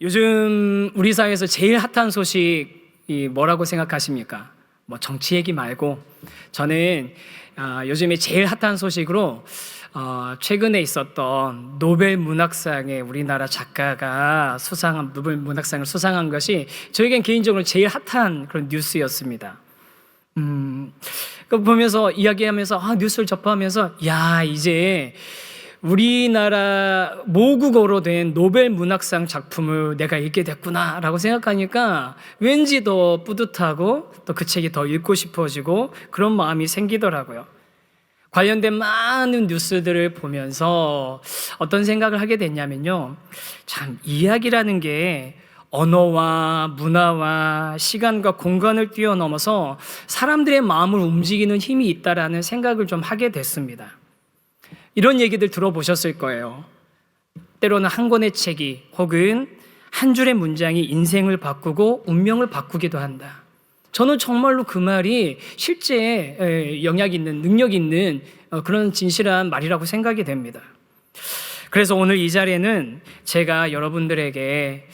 요즘 우리 사회에서 제일 핫한 소식이 뭐라고 생각하십니까? 뭐 정치 얘기 말고 저는 요즘에 제일 핫한 소식으로 최근에 있었던 노벨 문학상에 우리나라 작가가 노벨 문학상을 수상한 것이 저에겐 개인적으로 제일 핫한 그런 뉴스였습니다. 그 보면서 이야기하면서 뉴스를 접하면서 이제 우리나라 모국어로 된 노벨 문학상 작품을 내가 읽게 됐구나라고 생각하니까 왠지 더 뿌듯하고 또 그 책이 더 읽고 싶어지고 그런 마음이 생기더라고요. 관련된 많은 뉴스들을 보면서 어떤 생각을 하게 됐냐면요. 참 이야기라는 게 언어와 문화와 시간과 공간을 뛰어넘어서 사람들의 마음을 움직이는 힘이 있다라는 생각을 좀 하게 됐습니다. 이런 얘기들 들어보셨을 거예요. 때로는 한 권의 책이 혹은 한 줄의 문장이 인생을 바꾸고 운명을 바꾸기도 한다. 저는 정말로 그 말이 실제 영향 있는, 능력 있는 그런 진실한 말이라고 생각이 됩니다. 그래서 오늘 이 자리에는 제가 여러분들에게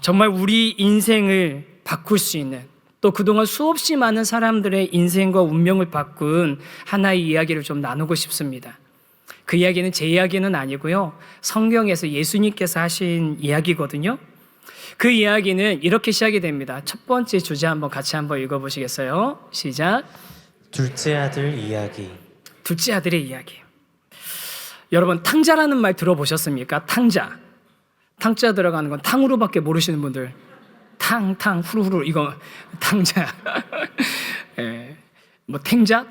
정말 우리 인생을 바꿀 수 있는, 또 그동안 수없이 많은 사람들의 인생과 운명을 바꾼 하나의 이야기를 좀 나누고 싶습니다. 그 이야기는 제 이야기는 아니고요. 성경에서 예수님께서 하신 이야기거든요. 그 이야기는 이렇게 시작이 됩니다. 첫 번째 주제 같이 한번 읽어보시겠어요? 시작. 둘째 아들 이야기. 둘째 아들의 이야기. 여러분 탕자라는 말 들어보셨습니까? 탕자. 탕자 들어가는 건 탕후루밖에 모르시는 분들. 탕 후루후루 이거 탕자. 탱자?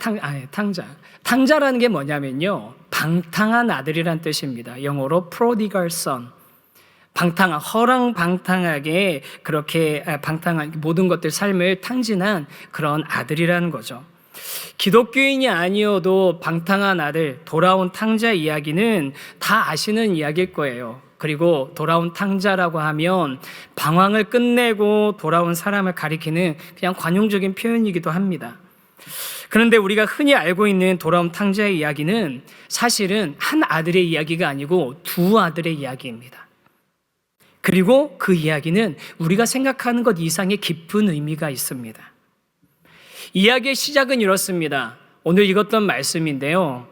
탕자. 탕자라는 게 뭐냐면요. 방탕한 아들이란 뜻입니다. 영어로 prodigal son. 허랑방탕하게 그렇게 방탕한 모든 것들 삶을 탕진한 그런 아들이라는 거죠. 기독교인이 아니어도 방탕한 아들, 돌아온 탕자 이야기는 다 아시는 이야기일 거예요. 그리고 돌아온 탕자라고 하면 방황을 끝내고 돌아온 사람을 가리키는 그냥 관용적인 표현이기도 합니다. 그런데 우리가 흔히 알고 있는 돌아온 탕자의 이야기는 사실은 한 아들의 이야기가 아니고 두 아들의 이야기입니다. 그리고 그 이야기는 우리가 생각하는 것 이상의 깊은 의미가 있습니다. 이야기의 시작은 이렇습니다. 오늘 읽었던 말씀인데요.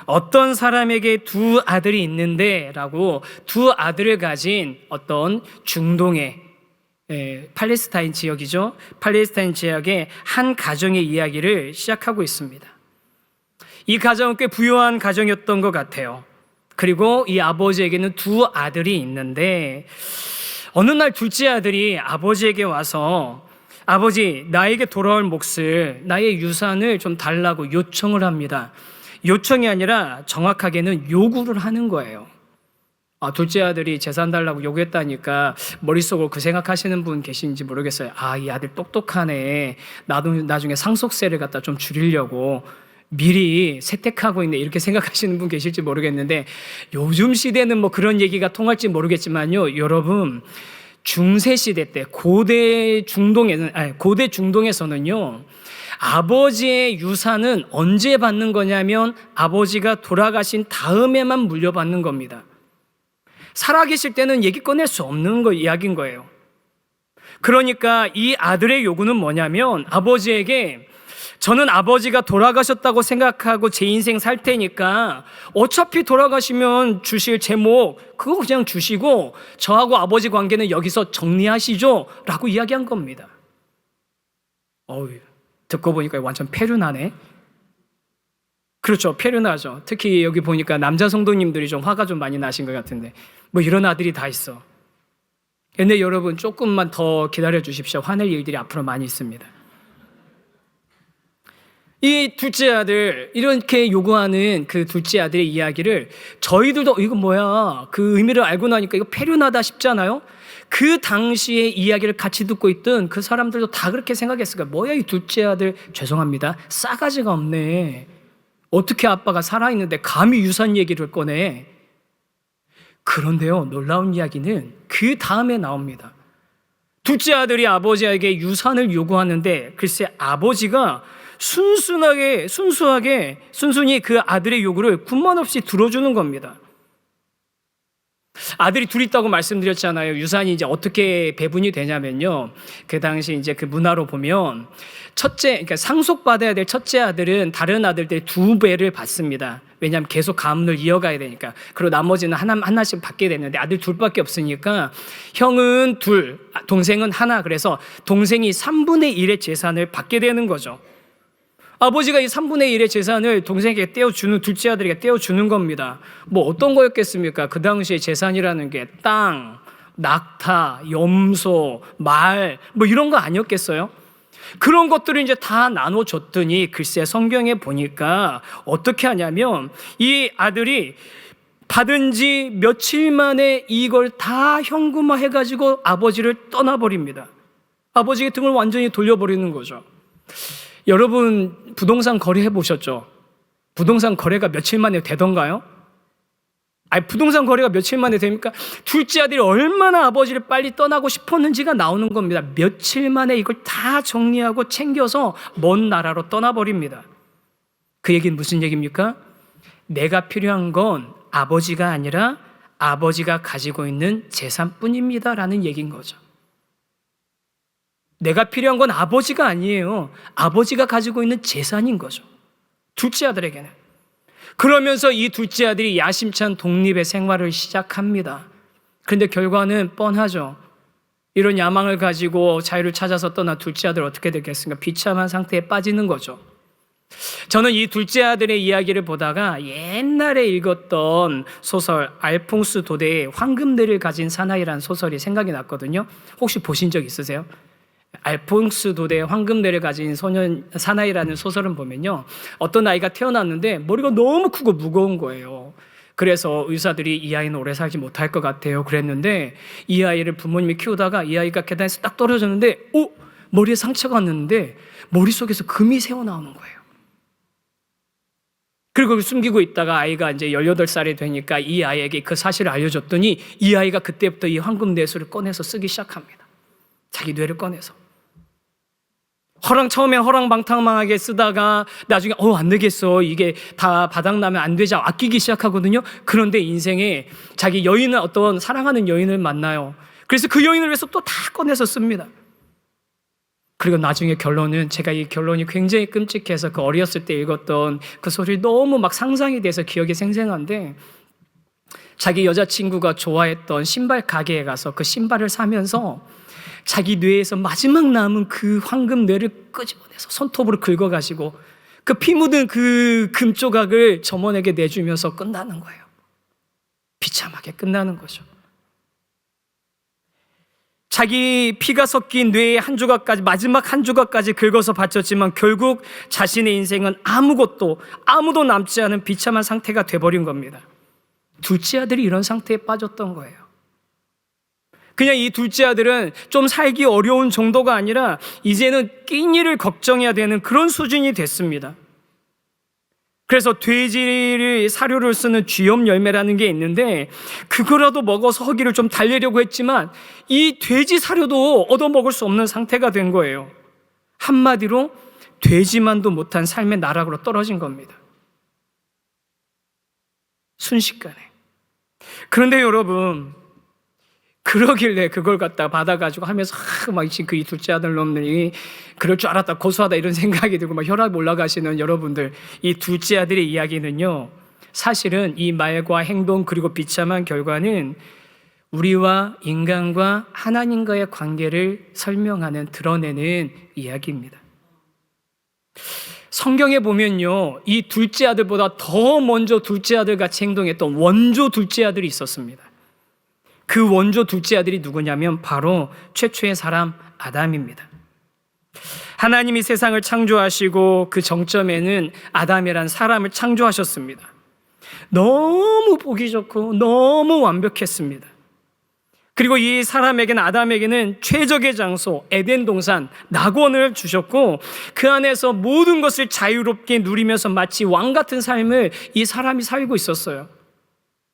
어떤 사람에게 두 아들이 있는데 라고 두 아들을 가진 어떤 중동의 팔레스타인 지역이죠. 팔레스타인 지역의 한 가정의 이야기를 시작하고 있습니다. 이 가정은 꽤 부유한 가정이었던 것 같아요. 그리고 이 아버지에게는 두 아들이 있는데 어느 날 둘째 아들이 아버지에게 와서 아버지, 나에게 돌아올 몫을, 나의 유산을 좀 달라고 요청을 합니다. 요청이 아니라 정확하게는 요구를 하는 거예요. 둘째 아들이 재산 달라고 요구했다니까 머릿속으로 그 생각하시는 분 계신지 모르겠어요. 이 아들 똑똑하네. 나도 나중에 상속세를 갖다 좀 줄이려고 미리 세택하고 있네. 이렇게 생각하시는 분 계실지 모르겠는데 요즘 시대는 그런 얘기가 통할지 모르겠지만요. 여러분, 중세 시대 때 고대 중동에서는요. 아버지의 유산은 언제 받는 거냐면 아버지가 돌아가신 다음에만 물려받는 겁니다. 살아계실 때는 얘기 꺼낼 수 없는 이야기인 거예요. 그러니까 이 아들의 요구는 뭐냐면 아버지에게 저는 아버지가 돌아가셨다고 생각하고 제 인생 살 테니까 어차피 돌아가시면 주실 제목 그거 그냥 주시고 저하고 아버지 관계는 여기서 정리하시죠 라고 이야기한 겁니다. 듣고 보니까 완전 폐륜하네. 그렇죠. 폐륜하죠. 특히 여기 보니까 남자 성도님들이 좀 화가 좀 많이 나신 것 같은데 이런 아들이 다 있어. 근데 여러분 조금만 더 기다려 주십시오. 화낼 일들이 앞으로 많이 있습니다. 이 둘째 아들 이렇게 요구하는 그 둘째 아들의 이야기를 저희들도 이거 뭐야 그 의미를 알고 나니까 이거 폐륜하다 싶잖아요. 그 당시에 이야기를 같이 듣고 있던 그 사람들도 다 그렇게 생각했을 거예요. 뭐야 이 둘째 아들, 죄송합니다, 싸가지가 없네. 어떻게 아빠가 살아있는데 감히 유산 얘기를 꺼내. 그런데요, 놀라운 이야기는 그 다음에 나옵니다. 둘째 아들이 아버지에게 유산을 요구하는데 글쎄 아버지가 순순히 그 아들의 요구를 군만 없이 들어주는 겁니다. 아들이 둘 있다고 말씀드렸잖아요. 유산이 이제 어떻게 배분이 되냐면요. 그 당시 이제 그 문화로 보면 첫째, 그러니까 상속받아야 될 첫째 아들은 다른 아들들의 2배를 받습니다. 왜냐하면 계속 가문을 이어가야 되니까. 그리고 나머지는 하나씩 받게 되는데 아들 둘밖에 없으니까 형은 둘, 동생은 하나. 그래서 동생이 3분의 1의 재산을 받게 되는 거죠. 아버지가 이 3분의 1의 재산을 동생에게 떼어주는, 둘째 아들에게 떼어주는 겁니다. 뭐 어떤 거였겠습니까? 그 당시에 재산이라는 게 땅, 낙타, 염소, 말, 뭐 이런 거 아니었겠어요? 그런 것들을 이제 다 나눠줬더니 글쎄 성경에 보니까 어떻게 하냐면 이 아들이 받은 지 며칠 만에 이걸 다 현금화 해가지고 아버지를 떠나버립니다. 아버지의 등을 완전히 돌려버리는 거죠. 여러분 부동산 거래 해보셨죠? 부동산 거래가 며칠 만에 되던가요? 아니 부동산 거래가 며칠 만에 됩니까? 둘째 아들이 얼마나 아버지를 빨리 떠나고 싶었는지가 나오는 겁니다. 며칠 만에 이걸 다 정리하고 챙겨서 먼 나라로 떠나버립니다. 그 얘기는 무슨 얘기입니까? 내가 필요한 건 아버지가 아니라 아버지가 가지고 있는 재산뿐입니다 라는 얘기인 거죠. 내가 필요한 건 아버지가 아니에요. 아버지가 가지고 있는 재산인 거죠. 둘째 아들에게는. 그러면서 이 둘째 아들이 야심찬 독립의 생활을 시작합니다. 그런데 결과는 뻔하죠. 이런 야망을 가지고 자유를 찾아서 떠난 둘째 아들 어떻게 되겠습니까? 비참한 상태에 빠지는 거죠. 저는 이 둘째 아들의 이야기를 보다가 옛날에 읽었던 소설 알퐁스 도데의 황금대를 가진 사나이라는 소설이 생각이 났거든요. 혹시 보신 적 있으세요? 알퐁스 도데의 황금대를 가진 소년 사나이라는 소설을 보면요, 어떤 아이가 태어났는데 머리가 너무 크고 무거운 거예요. 그래서 의사들이 이 아이는 오래 살지 못할 것 같아요 그랬는데 이 아이를 부모님이 키우다가 이 아이가 계단에서 딱 떨어졌는데 머리에 상처가 났는데 머릿속에서 금이 새어나오는 거예요. 그리고 그걸 숨기고 있다가 아이가 이제 18살이 되니까 이 아이에게 그 사실을 알려줬더니 이 아이가 그때부터 이 황금대술을 꺼내서 쓰기 시작합니다. 자기 뇌를 꺼내서 처음엔 허랑방탕하게 쓰다가 나중에 안 되겠어, 이게 다 바닥나면 안 되자 아끼기 시작하거든요. 그런데 인생에 자기 여인을, 어떤 사랑하는 여인을 만나요. 그래서 그 여인을 위해서 또 다 꺼내서 씁니다. 그리고 나중에 결론은, 제가 이 결론이 굉장히 끔찍해서 그 어렸을 때 읽었던 그 소리 너무 막 상상이 돼서 기억이 생생한데, 자기 여자친구가 좋아했던 신발 가게에 가서 그 신발을 사면서 자기 뇌에서 마지막 남은 그 황금 뇌를 끄집어내서 손톱으로 긁어가지고 그 피 묻은 그 금조각을 점원에게 내주면서 끝나는 거예요. 비참하게 끝나는 거죠. 자기 피가 섞인 뇌의 한 조각까지, 마지막 한 조각까지 긁어서 바쳤지만 결국 자신의 인생은 아무도 남지 않은 비참한 상태가 돼버린 겁니다. 둘째 아들이 이런 상태에 빠졌던 거예요. 그냥 이 둘째 아들은 좀 살기 어려운 정도가 아니라 이제는 끼니를 걱정해야 되는 그런 수준이 됐습니다. 그래서 돼지를 사료를 쓰는 쥐염 열매라는 게 있는데 그거라도 먹어서 허기를 좀 달래려고 했지만 이 돼지 사료도 얻어먹을 수 없는 상태가 된 거예요. 한마디로 돼지만도 못한 삶의 나락으로 떨어진 겁니다. 순식간에. 그런데 여러분, 그러길래 그걸 갖다 받아가지고 하면서 막 그 이 둘째 아들 놈들이 그럴 줄 알았다, 고소하다 이런 생각이 들고 막 혈압 올라가시는 여러분들, 이 둘째 아들의 이야기는요, 사실은 이 말과 행동 그리고 비참한 결과는 우리와 인간과 하나님과의 관계를 설명하는, 드러내는 이야기입니다. 성경에 보면요, 이 둘째 아들보다 더 먼저 둘째 아들 같이 행동했던 원조 둘째 아들이 있었습니다. 그 원조 둘째 아들이 누구냐면 바로 최초의 사람 아담입니다. 하나님이 세상을 창조하시고 그 정점에는 아담이란 사람을 창조하셨습니다. 너무 보기 좋고 너무 완벽했습니다. 그리고 이 사람에게는, 아담에게는 최적의 장소 에덴 동산 낙원을 주셨고 그 안에서 모든 것을 자유롭게 누리면서 마치 왕 같은 삶을 이 사람이 살고 있었어요.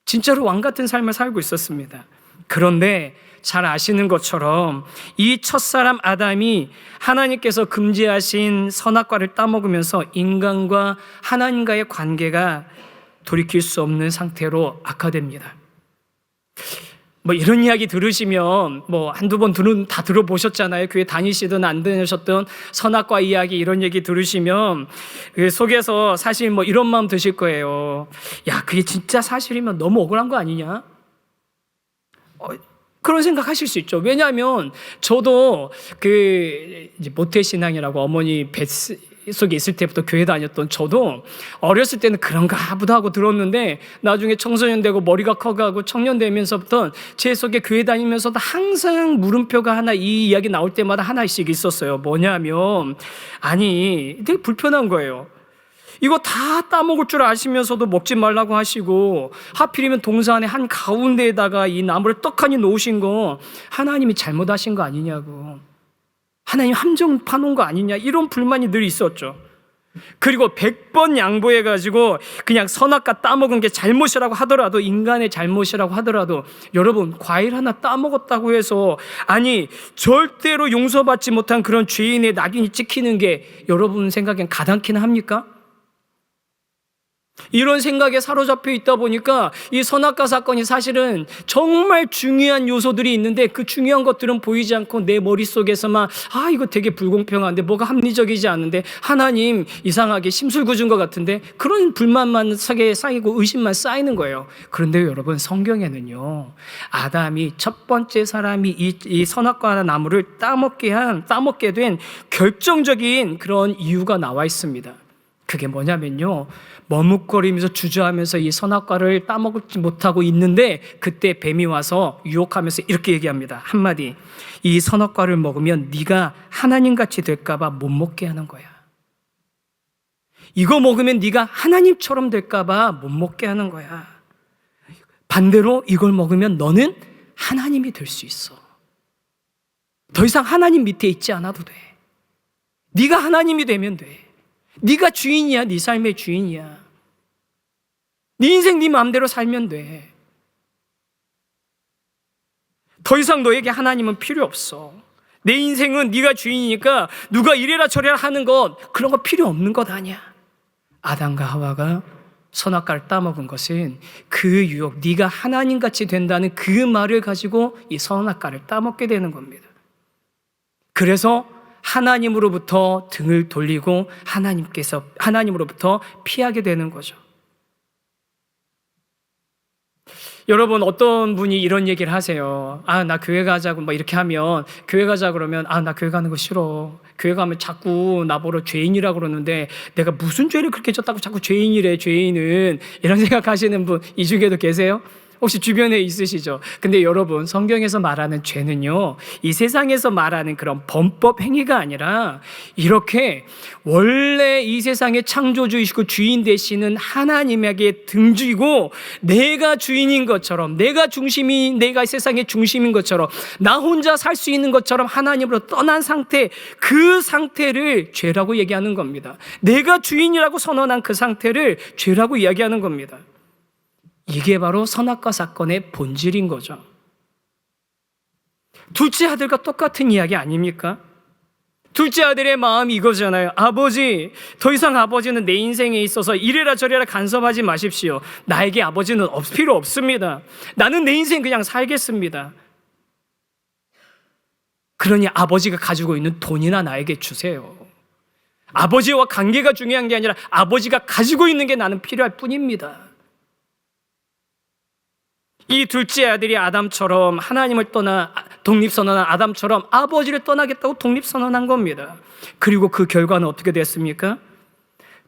진짜로 왕 같은 삶을 살고 있었습니다. 그런데 잘 아시는 것처럼 이 첫사람 아담이 하나님께서 금지하신 선악과를 따먹으면서 인간과 하나님과의 관계가 돌이킬 수 없는 상태로 악화됩니다. 뭐 이런 이야기 들으시면 뭐 한두 번 다 들어보셨잖아요. 교회 다니시든 안 다니셨든 선악과 이야기 이런 얘기 들으시면 그 속에서 사실 뭐 이런 마음 드실 거예요. 야, 그게 진짜 사실이면 너무 억울한 거 아니냐? 그런 생각 하실 수 있죠. 왜냐하면 저도 그 이제 모태신앙이라고 어머니 뱃속에 있을 때부터 교회 다녔던 저도 어렸을 때는 그런가 보다 하고 들었는데 나중에 청소년 되고 머리가 커가고 청년 되면서부터 제 속에 교회 다니면서도 항상 물음표가 하나, 이 이야기 나올 때마다 하나씩 있었어요. 뭐냐면 아니 되게 불편한 거예요. 이거 다 따먹을 줄 아시면서도 먹지 말라고 하시고 하필이면 동산의 한 가운데에다가 이 나무를 떡하니 놓으신 거 하나님이 잘못하신 거 아니냐고, 하나님 함정 파놓은 거 아니냐, 이런 불만이 늘 있었죠. 그리고 100번 양보해가지고 그냥 선악과 따먹은 게 잘못이라고 하더라도, 인간의 잘못이라고 하더라도 여러분 과일 하나 따먹었다고 해서 아니 절대로 용서받지 못한 그런 죄인의 낙인이 찍히는 게 여러분 생각엔 가당키나 합니까? 이런 생각에 사로잡혀 있다 보니까 이 선악과 사건이 사실은 정말 중요한 요소들이 있는데 그 중요한 것들은 보이지 않고 내 머릿속에서만 이거 되게 불공평한데, 뭐가 합리적이지 않은데, 하나님 이상하게 심술궂은 것 같은데, 그런 불만만 쌓이고 의심만 쌓이는 거예요. 그런데 여러분 성경에는요, 아담이 첫 번째 사람이 이 선악과 나무를 따먹게 된 결정적인 그런 이유가 나와 있습니다. 그게 뭐냐면요, 머뭇거리면서 주저하면서 이 선악과를 따먹지 못하고 있는데 그때 뱀이 와서 유혹하면서 이렇게 얘기합니다. 한마디, 이 선악과를 먹으면 네가 하나님같이 될까 봐 못 먹게 하는 거야. 이거 먹으면 네가 하나님처럼 될까 봐 못 먹게 하는 거야. 반대로 이걸 먹으면 너는 하나님이 될 수 있어. 더 이상 하나님 밑에 있지 않아도 돼. 네가 하나님이 되면 돼. 네가 주인이야. 네 삶의 주인이야. 네 인생 네 마음대로 살면 돼. 더 이상 너에게 하나님은 필요 없어. 내 인생은 네가 주인이니까 누가 이래라 저래라 하는 것, 그런 거 필요 없는 것 아니야. 아담과 하와가 선악과를 따먹은 것은 그 유혹, 네가 하나님같이 된다는 그 말을 가지고 이 선악과를 따먹게 되는 겁니다. 그래서 하나님으로부터 등을 돌리고 하나님으로부터 피하게 되는 거죠. 여러분, 어떤 분이 이런 얘기를 하세요. 나 교회 가자고 막 이렇게 하면, 교회 가자 그러면 나 교회 가는 거 싫어. 교회 가면 자꾸 나보러 죄인이라고 그러는데 내가 무슨 죄를 그렇게 졌다고 자꾸 죄인이래, 죄인은. 이런 생각하시는 분 이 중에도 계세요? 혹시 주변에 있으시죠? 근데 여러분, 성경에서 말하는 죄는요, 이 세상에서 말하는 그런 범법 행위가 아니라 이렇게 원래 이 세상의 창조주이시고 주인 되시는 하나님에게 등지고 내가 주인인 것처럼, 내가 세상의 중심인 것처럼, 나 혼자 살 수 있는 것처럼 하나님으로 떠난 상태, 그 상태를 죄라고 얘기하는 겁니다. 내가 주인이라고 선언한 그 상태를 죄라고 이야기하는 겁니다. 이게 바로 선악과 사건의 본질인 거죠. 둘째 아들과 똑같은 이야기 아닙니까? 둘째 아들의 마음이 이거잖아요. 아버지, 더 이상 아버지는 내 인생에 있어서 이래라 저래라 간섭하지 마십시오. 나에게 아버지는 필요 없습니다. 나는 내 인생 그냥 살겠습니다. 그러니 아버지가 가지고 있는 돈이나 나에게 주세요. 아버지와 관계가 중요한 게 아니라 아버지가 가지고 있는 게 나는 필요할 뿐입니다. 이 둘째 아들이 아담처럼 하나님을 떠나 독립선언한 아담처럼 아버지를 떠나겠다고 독립선언한 겁니다. 그리고 그 결과는 어떻게 됐습니까?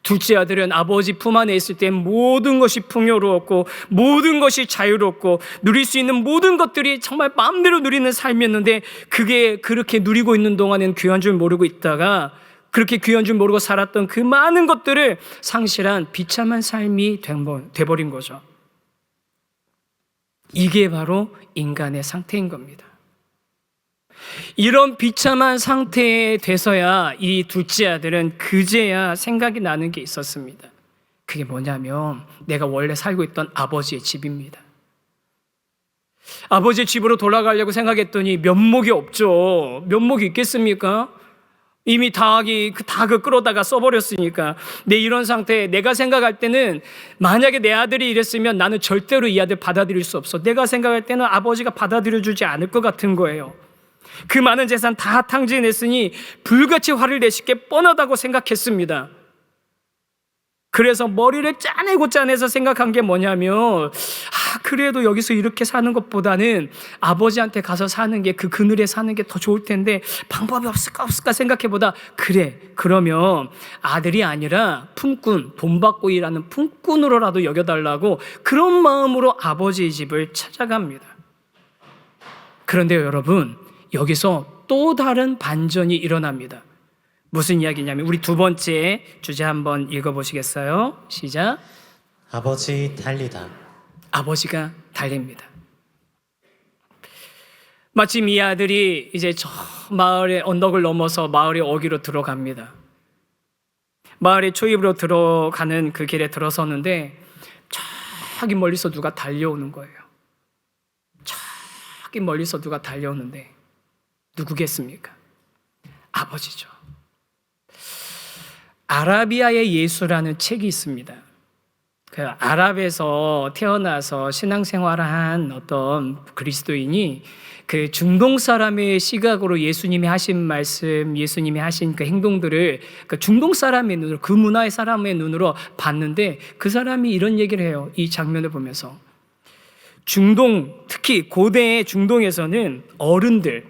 둘째 아들은 아버지 품 안에 있을 때 모든 것이 풍요로웠고 모든 것이 자유롭고 누릴 수 있는 모든 것들이 정말 마음대로 누리는 삶이었는데, 그게 그렇게 누리고 있는 동안엔 귀한 줄 모르고 있다가 그렇게 귀한 줄 모르고 살았던 그 많은 것들을 상실한 비참한 삶이 돼버린 거죠. 이게 바로 인간의 상태인 겁니다. 이런 비참한 상태에 돼서야 이 둘째 아들은 그제야 생각이 나는 게 있었습니다. 그게 뭐냐면 내가 원래 살고 있던 아버지의 집입니다. 아버지의 집으로 돌아가려고 생각했더니 면목이 없죠. 면목이 있겠습니까? 이미 다 끌어다가 써버렸으니까. 내 이런 상태에 내가 생각할 때는 만약에 내 아들이 이랬으면 나는 절대로 이 아들 받아들일 수 없어. 내가 생각할 때는 아버지가 받아들여주지 않을 것 같은 거예요. 그 많은 재산 다 탕진했으니 불같이 화를 내실 게 뻔하다고 생각했습니다. 그래서 머리를 짜내서 생각한 게 뭐냐면, 그래도 여기서 이렇게 사는 것보다는 아버지한테 가서 사는 게, 그 그늘에 사는 게 더 좋을 텐데 방법이 없을까 생각해보다, 그래, 그러면 아들이 아니라 품꾼, 돈 받고 일하는 품꾼으로라도 여겨달라고 그런 마음으로 아버지의 집을 찾아갑니다. 그런데 여러분, 여기서 또 다른 반전이 일어납니다. 무슨 이야기냐면, 우리 두 번째 주제 한번 읽어보시겠어요? 시작. 아버지 달리다. 아버지가 달립니다. 마침 이 아들이 이제 저 마을의 언덕을 넘어서 마을의 어귀로 들어갑니다. 마을의 초입으로 들어가는 그 길에 들어섰는데 저기 멀리서 누가 달려오는 거예요. 저기 멀리서 누가 달려오는데 누구겠습니까? 아버지죠. 아라비아의 예수라는 책이 있습니다. 그 아랍에서 태어나서 신앙생활을 한 어떤 그리스도인이 그 중동 사람의 시각으로 예수님이 하신 말씀, 예수님이 하신 그 행동들을 그 중동 사람의 눈으로, 그 문화의 사람의 눈으로 봤는데, 그 사람이 이런 얘기를 해요. 이 장면을 보면서 중동, 특히 고대의 중동에서는 어른들,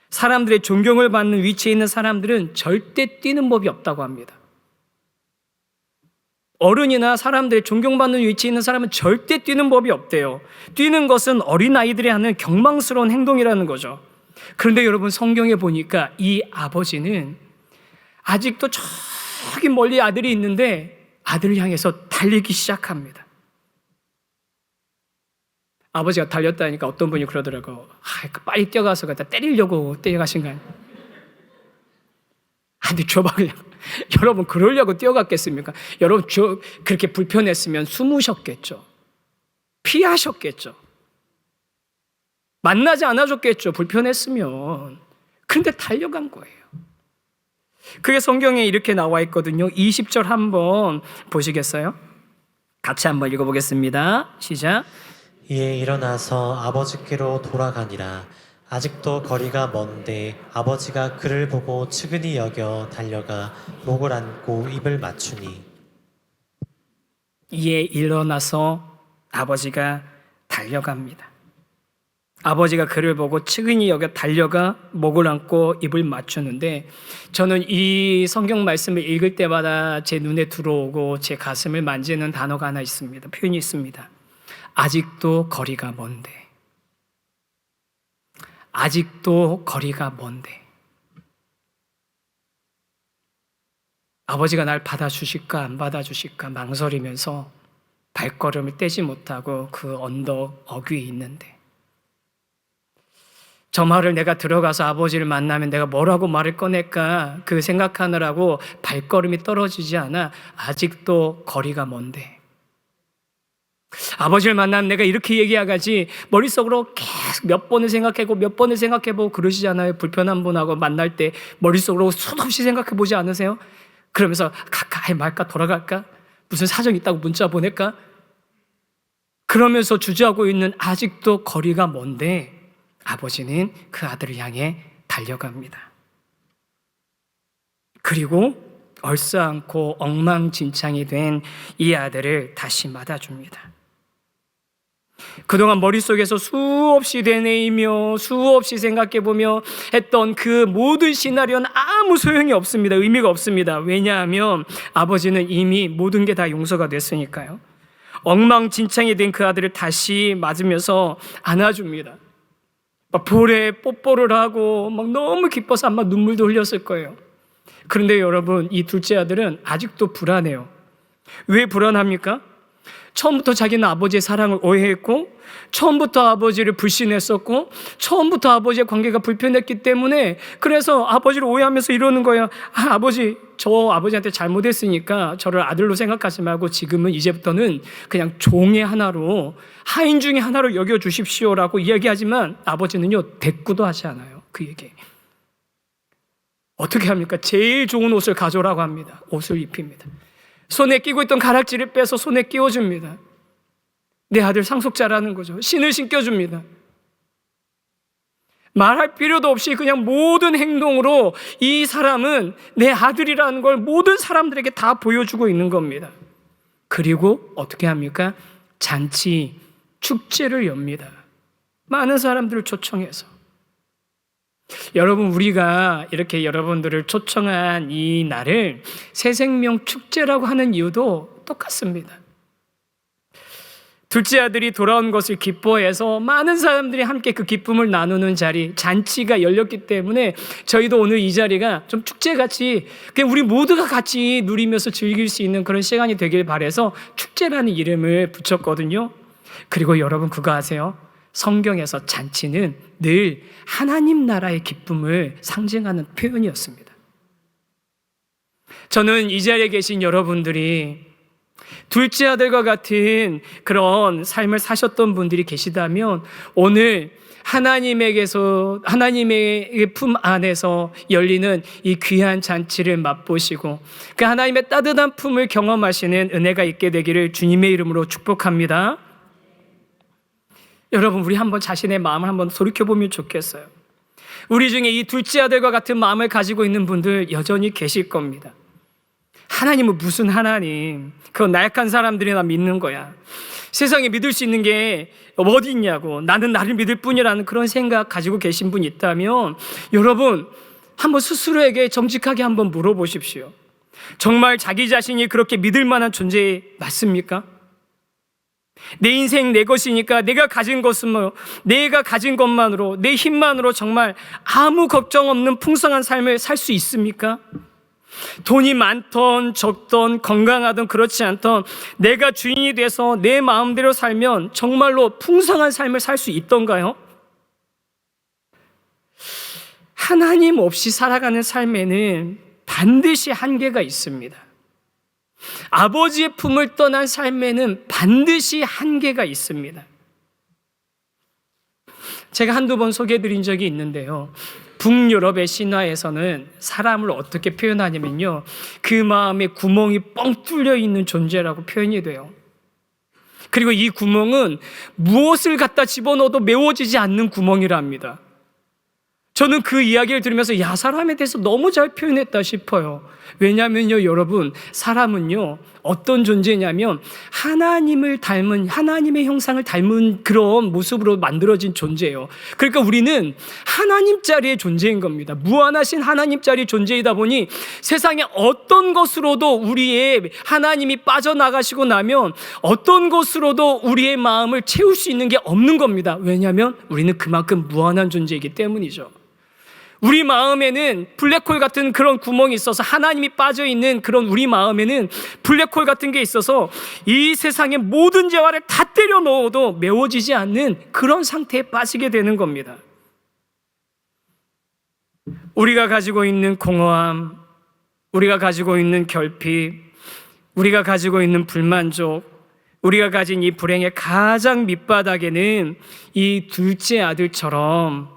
사람들의 존경을 받는 위치에 있는 사람들은 절대 뛰는 법이 없다고 합니다. 어른이나 사람들의 존경받는 위치에 있는 사람은 절대 뛰는 법이 없대요. 뛰는 것은 어린아이들이 하는 경망스러운 행동이라는 거죠. 그런데 여러분, 성경에 보니까 이 아버지는 아직도 저기 멀리 아들이 있는데 아들을 향해서 달리기 시작합니다. 아버지가 달렸다니까 어떤 분이 그러더라고요. 빨리 뛰어가서 갖다 때리려고 뛰어가신 거 아니에요? 아니, 줘봐요. 여러분, 그러려고 뛰어갔겠습니까? 여러분, 그렇게 불편했으면 숨으셨겠죠. 피하셨겠죠. 만나지 않아줬겠죠. 불편했으면. 그런데 달려간 거예요. 그게 성경에 이렇게 나와 있거든요. 20절 한번 보시겠어요? 같이 한번 읽어보겠습니다. 시작. 이에 일어나서 아버지께로 돌아가니라. 아직도 거리가 먼데 아버지가 그를 보고 측은히 여겨 달려가 목을 안고 입을 맞추니. 이에 일어나서 아버지가 달려갑니다. 아버지가 그를 보고 측은히 여겨 달려가 목을 안고 입을 맞추는데, 저는 이 성경 말씀을 읽을 때마다 제 눈에 들어오고 제 가슴을 만지는 단어가 하나 있습니다. 표현이 있습니다. 아직도 거리가 먼데. 아직도 거리가 먼데. 아버지가 날 받아주실까 안 받아주실까 망설이면서 발걸음을 떼지 못하고 그 언덕 어귀에 있는데, 저 마을을 내가 들어가서 아버지를 만나면 내가 뭐라고 말을 꺼낼까 그 생각하느라고 발걸음이 떨어지지 않아 아직도 거리가 먼데, 아버지를 만나면 내가 이렇게 얘기하가지 머릿속으로 계속 몇 번을 생각해보고 그러시잖아요. 불편한 분하고 만날 때 머릿속으로 수도 없이 생각해보지 않으세요? 그러면서 갈까 말까 돌아갈까? 무슨 사정이 있다고 문자 보낼까? 그러면서 주저하고 있는 아직도 거리가 먼데, 아버지는 그 아들을 향해 달려갑니다. 그리고 얼싸안고 엉망진창이 된 이 아들을 다시 맞아줍니다. 그동안 머릿속에서 수없이 되뇌이며 수없이 생각해보며 했던 그 모든 시나리오는 아무 소용이 없습니다. 의미가 없습니다. 왜냐하면 아버지는 이미 모든 게 다 용서가 됐으니까요. 엉망진창이 된 그 아들을 다시 맞으면서 안아줍니다. 막 볼에 뽀뽀를 하고 막 너무 기뻐서 아마 눈물도 흘렸을 거예요. 그런데 여러분, 이 둘째 아들은 아직도 불안해요. 왜 불안합니까? 처음부터 자기는 아버지의 사랑을 오해했고, 처음부터 아버지를 불신했었고, 처음부터 아버지의 관계가 불편했기 때문에, 그래서 아버지를 오해하면서 이러는 거예요. 아버지, 저 아버지한테 잘못했으니까 저를 아들로 생각하지 말고 지금은 이제부터는 그냥 종의 하나로, 하인 중에 하나로 여겨주십시오라고 이야기하지만 아버지는요, 대꾸도 하지 않아요. 그 얘기. 어떻게 합니까? 제일 좋은 옷을 가져오라고 합니다. 옷을 입힙니다. 손에 끼고 있던 가락지를 빼서 손에 끼워줍니다. 내 아들 상속자라는 거죠. 신을 신겨줍니다. 말할 필요도 없이 그냥 모든 행동으로 이 사람은 내 아들이라는 걸 모든 사람들에게 다 보여주고 있는 겁니다. 그리고 어떻게 합니까? 잔치, 축제를 엽니다. 많은 사람들을 초청해서. 여러분, 우리가 이렇게 여러분들을 초청한 이 날을 새생명 축제라고 하는 이유도 똑같습니다. 둘째 아들이 돌아온 것을 기뻐해서 많은 사람들이 함께 그 기쁨을 나누는 자리, 잔치가 열렸기 때문에 저희도 오늘 이 자리가 좀 축제같이 그냥 우리 모두가 같이 누리면서 즐길 수 있는 그런 시간이 되길 바라서 축제라는 이름을 붙였거든요. 그리고 여러분 그거 아세요? 성경에서 잔치는 늘 하나님 나라의 기쁨을 상징하는 표현이었습니다. 저는 이 자리에 계신 여러분들이 둘째 아들과 같은 그런 삶을 사셨던 분들이 계시다면 오늘 하나님의 품 안에서 열리는 이 귀한 잔치를 맛보시고 그 하나님의 따뜻한 품을 경험하시는 은혜가 있게 되기를 주님의 이름으로 축복합니다. 여러분, 우리 한번 자신의 마음을 한번 돌이켜보면 좋겠어요. 우리 중에 이 둘째 아들과 같은 마음을 가지고 있는 분들 여전히 계실 겁니다. 하나님은 무슨 하나님? 그건 나약한 사람들이나 믿는 거야. 세상에 믿을 수 있는 게 어디 있냐고. 나는 나를 믿을 뿐이라는 그런 생각 가지고 계신 분이 있다면 여러분 한번 스스로에게 정직하게 한번 물어보십시오. 정말 자기 자신이 그렇게 믿을 만한 존재 맞습니까? 내 인생 내 것이니까 내가 가진 것만으로 내 힘만으로 정말 아무 걱정 없는 풍성한 삶을 살 수 있습니까? 돈이 많던 적던 건강하던 그렇지 않던 내가 주인이 돼서 내 마음대로 살면 정말로 풍성한 삶을 살 수 있던가요? 하나님 없이 살아가는 삶에는 반드시 한계가 있습니다. 아버지의 품을 떠난 삶에는 반드시 한계가 있습니다. 제가 한두 번 소개해드린 적이 있는데요. 북유럽의 신화에서는 사람을 어떻게 표현하냐면요, 그 마음에 구멍이 뻥 뚫려 있는 존재라고 표현이 돼요. 그리고 이 구멍은 무엇을 갖다 집어넣어도 메워지지 않는 구멍이랍니다. 저는 그 이야기를 들으면서 사람에 대해서 너무 잘 표현했다 싶어요. 왜냐하면요, 여러분, 사람은요 어떤 존재냐면 하나님을 닮은, 하나님의 형상을 닮은 그런 모습으로 만들어진 존재예요. 그러니까 우리는 하나님짜리의 존재인 겁니다. 무한하신 하나님짜리 존재이다 보니 세상에 어떤 것으로도 우리의 하나님이 빠져나가시고 나면 어떤 것으로도 우리의 마음을 채울 수 있는 게 없는 겁니다. 왜냐하면 우리는 그만큼 무한한 존재이기 때문이죠. 우리 마음에는 블랙홀 같은 그런 구멍이 있어서, 하나님이 빠져있는 그런 우리 마음에는 블랙홀 같은 게 있어서 이 세상의 모든 재화를 다 때려 넣어도 메워지지 않는 그런 상태에 빠지게 되는 겁니다. 우리가 가지고 있는 공허함, 우리가 가지고 있는 결핍, 우리가 가지고 있는 불만족, 우리가 가진 이 불행의 가장 밑바닥에는 이 둘째 아들처럼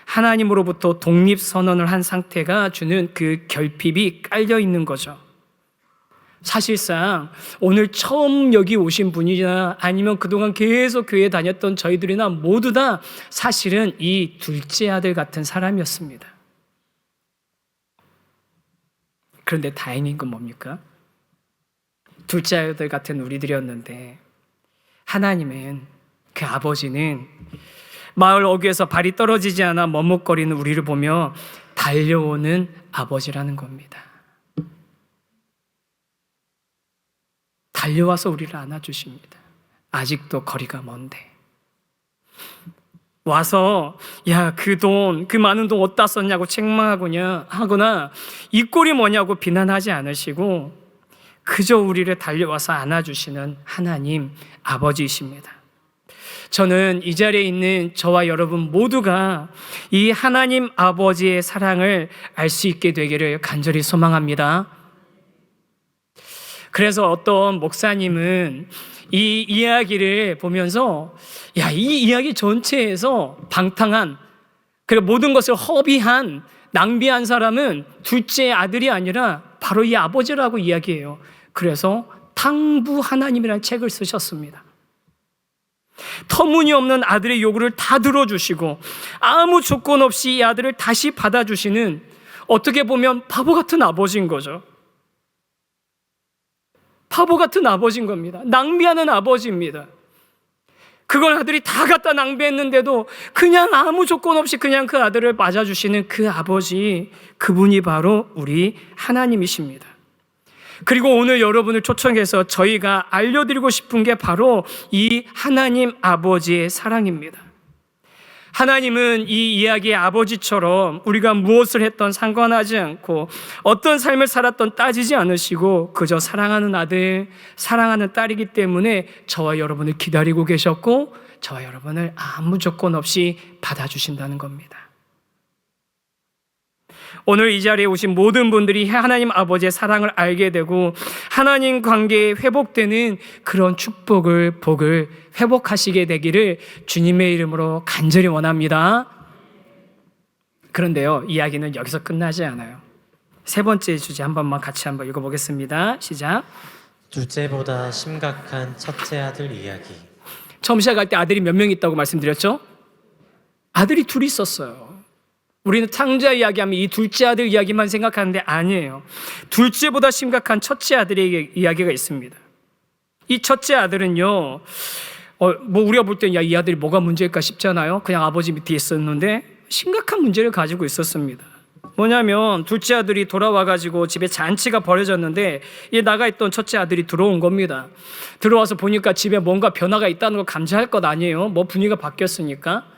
하나님으로부터 독립선언을 한 상태가 주는 그 결핍이 깔려 있는 거죠. 사실상 오늘 처음 여기 오신 분이나 아니면 그동안 계속 교회 다녔던 저희들이나 모두 다 사실은 이 둘째 아들 같은 사람이었습니다. 그런데 다행인 건 뭡니까? 둘째 아들 같은 우리들이었는데 하나님은, 그 아버지는 마을 어귀에서 발이 떨어지지 않아 머뭇거리는 우리를 보며 달려오는 아버지라는 겁니다. 달려와서 우리를 안아주십니다. 아직도 거리가 먼데. 와서 그 많은 돈 어디다 썼냐고 책망하거나 이 꼴이 뭐냐고 비난하지 않으시고 그저 우리를 달려와서 안아주시는 하나님 아버지이십니다. 저는 이 자리에 있는 저와 여러분 모두가 이 하나님 아버지의 사랑을 알 수 있게 되기를 간절히 소망합니다. 그래서 어떤 목사님은 이 이야기를 보면서 이 이야기 전체에서 방탕한 그리고 모든 것을 허비한, 낭비한 사람은 둘째 아들이 아니라 바로 이 아버지라고 이야기해요. 그래서 탕부 하나님이라는 책을 쓰셨습니다. 터무니없는 아들의 요구를 다 들어주시고 아무 조건 없이 이 아들을 다시 받아주시는, 어떻게 보면 바보 같은 아버지인 거죠. 바보 같은 아버지인 겁니다. 낭비하는 아버지입니다. 그걸 아들이 다 갖다 낭비했는데도 그냥 아무 조건 없이 그냥 그 아들을 맞아주시는 그 아버지, 그분이 바로 우리 하나님이십니다. 그리고 오늘 여러분을 초청해서 저희가 알려드리고 싶은 게 바로 이 하나님 아버지의 사랑입니다. 하나님은 이 이야기의 아버지처럼 우리가 무엇을 했던 상관하지 않고 어떤 삶을 살았던 따지지 않으시고 그저 사랑하는 아들, 사랑하는 딸이기 때문에 저와 여러분을 기다리고 계셨고 저와 여러분을 아무 조건 없이 받아주신다는 겁니다. 오늘 이 자리에 오신 모든 분들이 하나님 아버지의 사랑을 알게 되고 하나님 관계에 회복되는 그런 축복을, 복을 회복하시게 되기를 주님의 이름으로 간절히 원합니다. 그런데요, 이야기는 여기서 끝나지 않아요. 세 번째 주제 한 번만 같이 한번 읽어보겠습니다. 시작. 둘째보다 심각한 첫째 아들 이야기. 처음 시작할 때 아들이 몇 명 있다고 말씀드렸죠? 아들이 둘이 있었어요. 우리는 탕자 이야기하면 이 둘째 아들 이야기만 생각하는데 아니에요. 둘째보다 심각한 첫째 아들의 이야기가 있습니다. 이 첫째 아들은요, 뭐 우리가 볼 때 이 아들이 뭐가 문제일까 싶잖아요. 그냥 아버지 밑에 있었는데 심각한 문제를 가지고 있었습니다. 뭐냐면 둘째 아들이 돌아와가지고 집에 잔치가 벌어졌는데 이 나가 있던 첫째 아들이 들어온 겁니다. 들어와서 보니까 집에 뭔가 변화가 있다는 걸 감지할 것 아니에요. 뭐 분위기가 바뀌었으니까.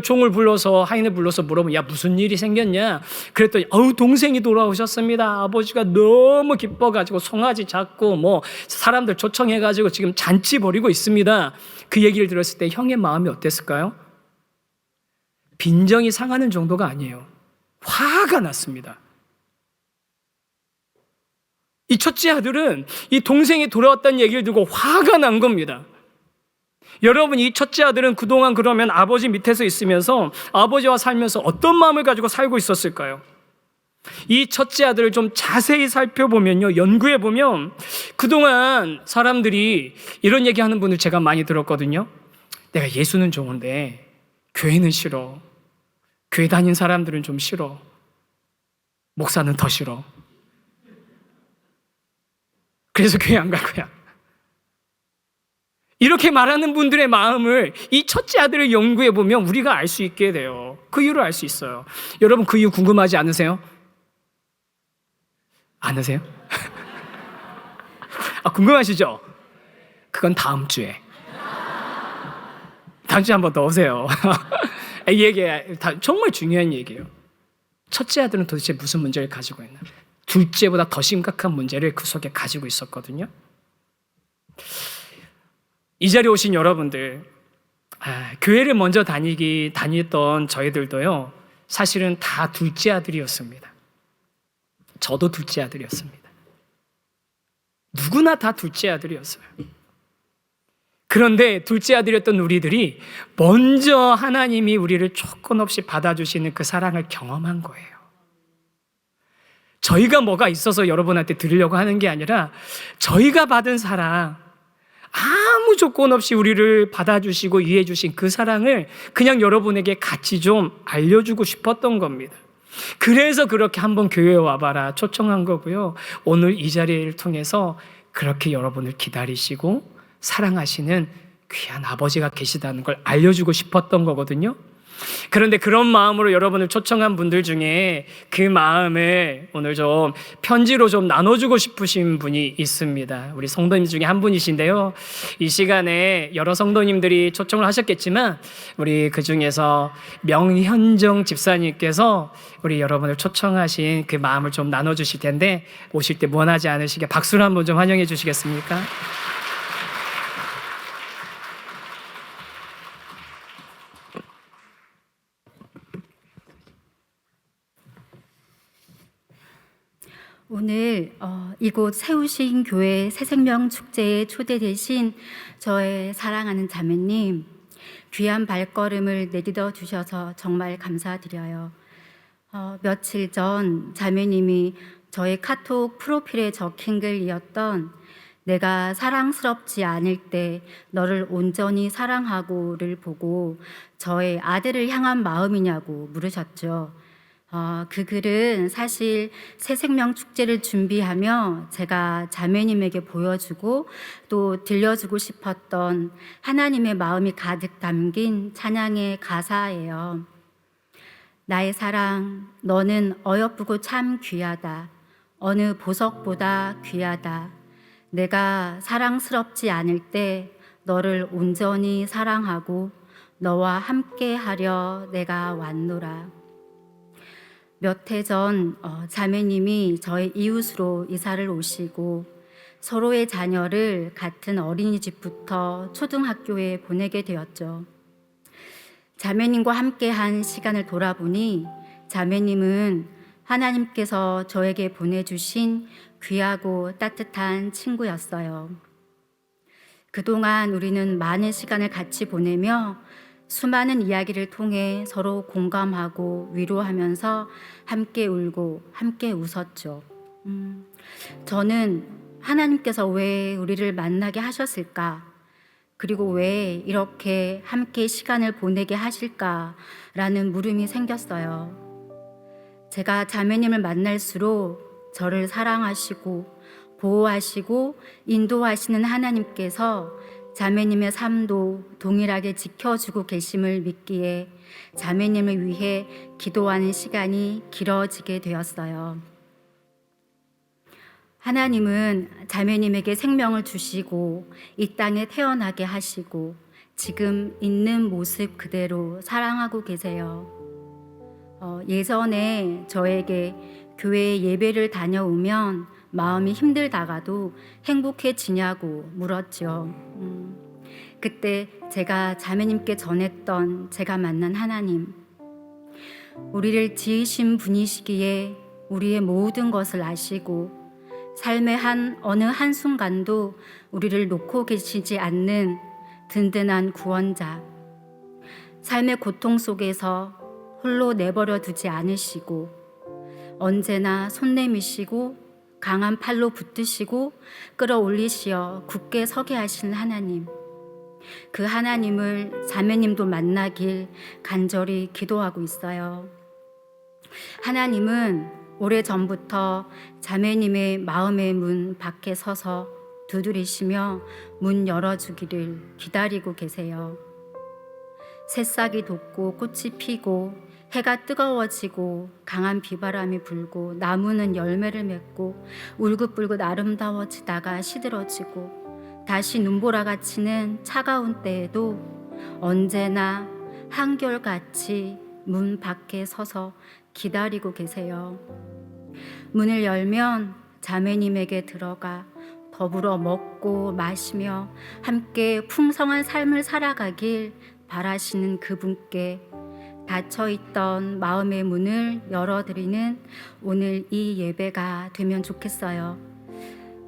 종을 불러서, 하인을 불러서 물어보면 야 무슨 일이 생겼냐? 그랬더니 동생이 돌아오셨습니다. 아버지가 너무 기뻐가지고 송아지 잡고 뭐 사람들 초청해가지고 지금 잔치 벌이고 있습니다. 그 얘기를 들었을 때 형의 마음이 어땠을까요? 빈정이 상하는 정도가 아니에요. 화가 났습니다. 이 첫째 아들은 이 동생이 돌아왔다는 얘기를 듣고 화가 난 겁니다. 여러분, 이 첫째 아들은 그동안 그러면 아버지 밑에서 있으면서 아버지와 살면서 어떤 마음을 가지고 살고 있었을까요? 이 첫째 아들을 좀 자세히 살펴보면요, 연구해보면 그동안 사람들이 이런 얘기하는 분을 제가 많이 들었거든요. 내가 예수는 좋은데 교회는 싫어. 교회 다닌 사람들은 좀 싫어. 목사는 더 싫어. 그래서 교회 안 갈 거야. 이렇게 말하는 분들의 마음을 이 첫째 아들을 연구해 보면 우리가 알 수 있게 돼요. 그 이유를 알 수 있어요. 여러분, 그 이유 궁금하지 않으세요? 않으세요? 궁금하시죠? 그건 다음 주에. 다음 주에 한번 더 오세요. 이 얘기 정말 중요한 얘기예요. 첫째 아들은 도대체 무슨 문제를 가지고 있나? 둘째보다 더 심각한 문제를 그 속에 가지고 있었거든요. 이 자리에 오신 여러분들, 교회를 먼저 다니던 저희들도요, 사실은 다 둘째 아들이었습니다. 저도 둘째 아들이었습니다. 누구나 다 둘째 아들이었어요. 그런데 둘째 아들이었던 우리들이 먼저 하나님이 우리를 조건 없이 받아주시는 그 사랑을 경험한 거예요. 저희가 뭐가 있어서 여러분한테 드리려고 하는 게 아니라 저희가 받은 사랑, 아무 조건 없이 우리를 받아주시고 이해해 주신 그 사랑을 그냥 여러분에게 같이 좀 알려주고 싶었던 겁니다. 그래서 그렇게 한번 교회에 와봐라 초청한 거고요. 오늘 이 자리를 통해서 그렇게 여러분을 기다리시고 사랑하시는 귀한 아버지가 계시다는 걸 알려주고 싶었던 거거든요. 그런데 그런 마음으로 여러분을 초청한 분들 중에 그 마음을 오늘 좀 편지로 좀 나눠주고 싶으신 분이 있습니다. 우리 성도님 중에 한 분이신데요, 이 시간에 여러 성도님들이 초청을 하셨겠지만 우리 그 중에서 명현정 집사님께서 우리 여러분을 초청하신 그 마음을 좀 나눠주실 텐데 오실 때 무안하지 않으시게 박수로 한번 좀 환영해 주시겠습니까? 오늘 이곳 세우신 교회 새생명 축제에 초대되신 저의 사랑하는 자매님, 귀한 발걸음을 내딛어 주셔서 정말 감사드려요. 며칠 전 자매님이 저의 카톡 프로필에 적힌 글이었던 내가 사랑스럽지 않을 때 너를 온전히 사랑하고를 보고 저의 아들을 향한 마음이냐고 물으셨죠. 그 글은 사실 새생명 축제를 준비하며 제가 자매님에게 보여주고 또 들려주고 싶었던 하나님의 마음이 가득 담긴 찬양의 가사예요. 나의 사랑, 너는 어여쁘고 참 귀하다. 어느 보석보다 귀하다. 내가 사랑스럽지 않을 때 너를 온전히 사랑하고 너와 함께 하려 내가 왔노라. 몇 해 전 자매님이 저의 이웃으로 이사를 오시고 서로의 자녀를 같은 어린이집부터 초등학교에 보내게 되었죠. 자매님과 함께한 시간을 돌아보니 자매님은 하나님께서 저에게 보내주신 귀하고 따뜻한 친구였어요. 그동안 우리는 많은 시간을 같이 보내며 수많은 이야기를 통해 서로 공감하고 위로하면서 함께 울고 함께 웃었죠. 저는 하나님께서 왜 우리를 만나게 하셨을까? 그리고 왜 이렇게 함께 시간을 보내게 하실까라는 물음이 생겼어요. 제가 자매님을 만날수록 저를 사랑하시고 보호하시고 인도하시는 하나님께서 자매님의 삶도 동일하게 지켜주고 계심을 믿기에 자매님을 위해 기도하는 시간이 길어지게 되었어요. 하나님은 자매님에게 생명을 주시고 이 땅에 태어나게 하시고 지금 있는 모습 그대로 사랑하고 계세요. 예전에 저에게 교회 예배를 다녀오면 마음이 힘들다가도 행복해지냐고 물었죠. 그때 제가 자매님께 전했던 제가 만난 하나님, 우리를 지으신 분이시기에 우리의 모든 것을 아시고 삶의 어느 한순간도 우리를 놓고 계시지 않는 든든한 구원자, 삶의 고통 속에서 홀로 내버려 두지 않으시고 언제나 손 내미시고 강한 팔로 붙드시고 끌어올리시어 굳게 서게 하시는 하나님, 그 하나님을 자매님도 만나길 간절히 기도하고 있어요. 하나님은 오래전부터 자매님의 마음의 문 밖에 서서 두드리시며 문 열어주기를 기다리고 계세요. 새싹이 돋고 꽃이 피고 해가 뜨거워지고 강한 비바람이 불고 나무는 열매를 맺고 울긋불긋 아름다워지다가 시들어지고 다시 눈보라가 치는 차가운 때에도 언제나 한결같이 문 밖에 서서 기다리고 계세요. 문을 열면 자매님에게 들어가 더불어 먹고 마시며 함께 풍성한 삶을 살아가길 바라시는 그분께 닫혀있던 마음의 문을 열어드리는 오늘 이 예배가 되면 좋겠어요.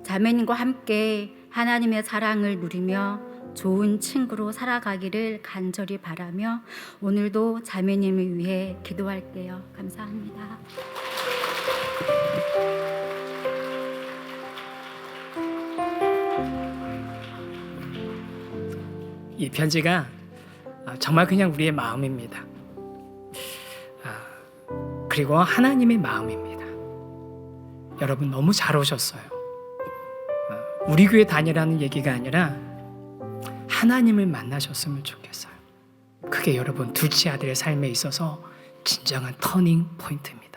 자매님과 함께 하나님의 사랑을 누리며 좋은 친구로 살아가기를 간절히 바라며 오늘도 자매님을 위해 기도할게요. 감사합니다. 이 편지가 정말 그냥 우리의 마음입니다. 그리고 하나님의 마음입니다. 여러분 너무 잘 오셨어요. 우리 교회 다니라는 얘기가 아니라 하나님을 만나셨으면 좋겠어요. 그게 여러분 둘째 아들의 삶에 있어서 진정한 터닝 포인트입니다.